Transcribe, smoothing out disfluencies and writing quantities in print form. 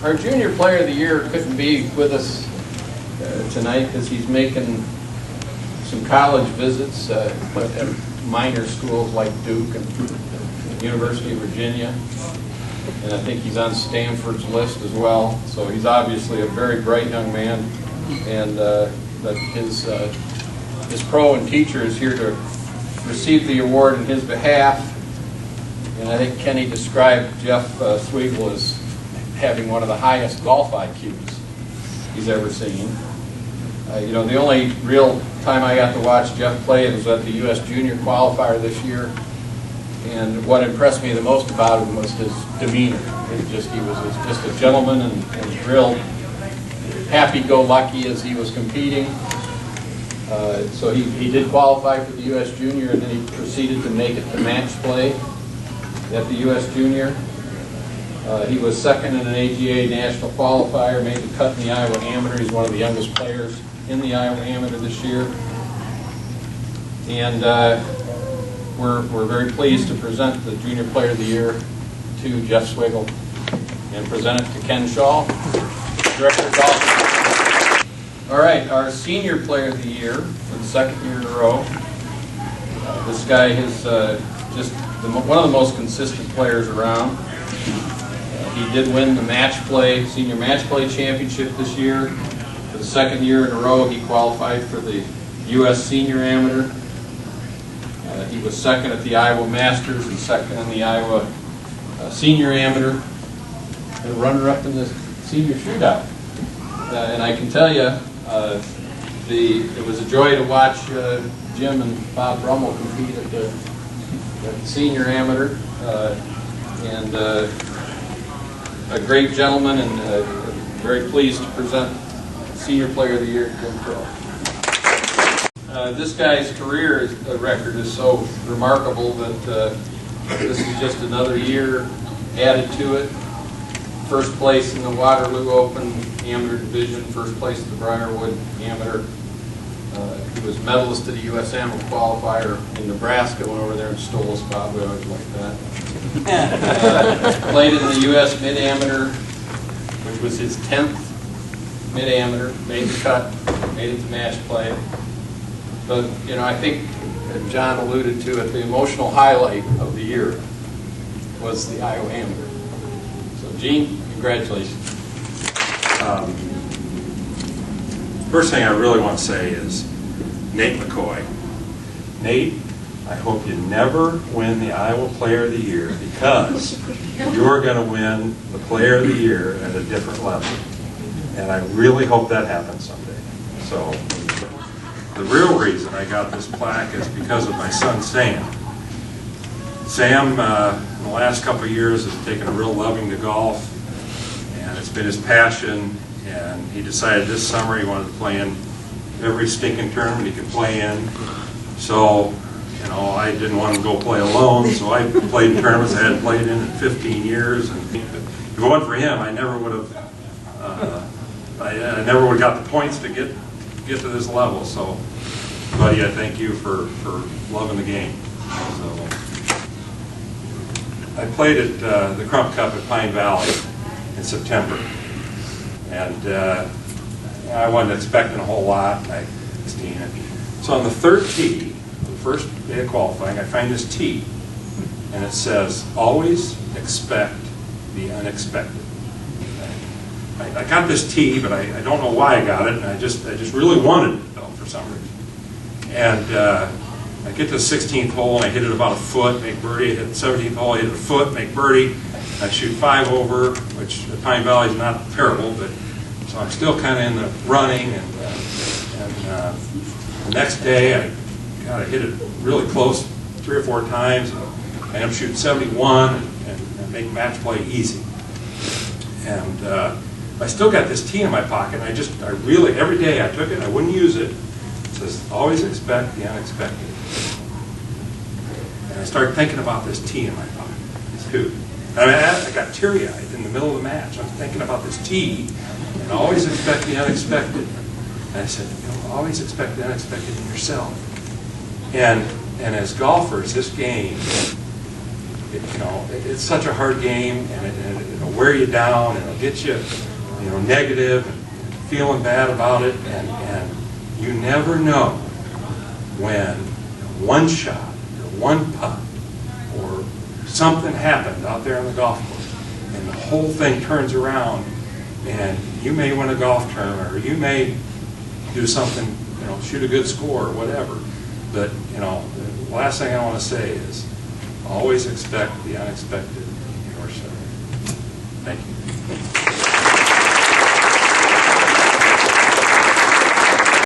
Our Junior Player of the Year couldn't be with us tonight because he's making some college visits at minor schools like Duke and University of Virginia. And I think he's on Stanford's list as well. So he's obviously a very bright young man. And but his pro and teacher is here to receive the award in his behalf. And I think Kenny described Jeff Swegle as having one of the highest golf IQs he's ever seen. You know, the only real time I got to watch Jeff play was at the U.S. Junior Qualifier this year. And what impressed me the most about him was his demeanor. He was just a gentleman and real happy-go-lucky as he was competing. So he did qualify for the U.S. Junior, and then he proceeded to make it to match play at the U.S. Junior. He was second in an AGA national qualifier, made the cut in the Iowa Amateur. He's one of the youngest players in the Iowa Amateur this year. And we're very pleased to present the Junior Player of the Year to Jeff Swegle and present it to Ken Shaw, Director of Golf. All right, our Senior Player of the Year for the second year in a row. This guy is just one of the most consistent players around. He did win the Senior Match Play Championship this year. For the second year in a row, he qualified for the U.S. Senior Amateur. He was second at the Iowa Masters and second in the Iowa Senior Amateur, and runner-up in the Senior Shootout. And I can tell you, it was a joy to watch Jim and Bob Brummel compete at the Senior Amateur. And a great gentleman, and very pleased to present Senior Player of the Year to Jim Curell. This guy's career record is so remarkable that this is just another year added to it. First place in the Waterloo Open Amateur Division, first place at the Briarwood Amateur. He was medalist at the U.S. Amateur Qualifier in Nebraska, went over there and stole a spot. We always like that. Played in the U.S. Mid-Amateur, which was his 10th Mid-Amateur, made the cut, made it to match play. But, you know, I think John alluded to it, the emotional highlight of the year was the Iowa Amateur. So, Gene, congratulations. First thing I really want to say is Nate McCoy. Nate, I hope you never win the Iowa Player of the Year, because you're going to win the Player of the Year at a different level. And I really hope that happens someday. So, the real reason I got this plaque is because of my son, Sam. Sam, in the last couple of years, has taken a real loving to golf, and it's been his passion, and he decided this summer he wanted to play in every stinking tournament he could play in. So, you know, I didn't want him to go play alone, so I played in tournaments I hadn't played in 15 years, and if it wasn't for him, I never would have I never would have got the points to get to this level. So, buddy, I thank you for loving the game. So, I played at the Crump Cup at Pine Valley in September, and I wasn't expecting a whole lot. So on the third tee, the first day of qualifying, I find this tee, and it says, "Always expect the unexpected." I got this tee, but I don't know why I got it, and I just really wanted it, though, for some reason. And I get to the 16th hole, and I hit it about a foot, make birdie. I hit the 17th hole, I hit it a foot, make birdie. I shoot 5 over, which at Pine Valley is not terrible, but so I'm still kind of in the running. And the next day, I hit it really close 3 or 4 times. And I end up shooting 71 and make match play easy. And I still got this tee in my pocket. And I really, every day I took it, I wouldn't use it. It says, "Always expect the unexpected." And I started thinking about this tee in my pocket. Dude, I got teary-eyed in the middle of the match. I'm thinking about this tee, and always expect the unexpected. And I said, always expect the unexpected in yourself. And as golfers, this game it's such a hard game, and it'll wear you down, and it'll get you, negative and feeling bad about it, and you never know when one shot or one putt or something happened out there on the golf course, and the whole thing turns around, and you may win a golf tournament, or you may do something, shoot a good score or whatever. But, the last thing I want to say is always expect the unexpected in your shot. Thank you.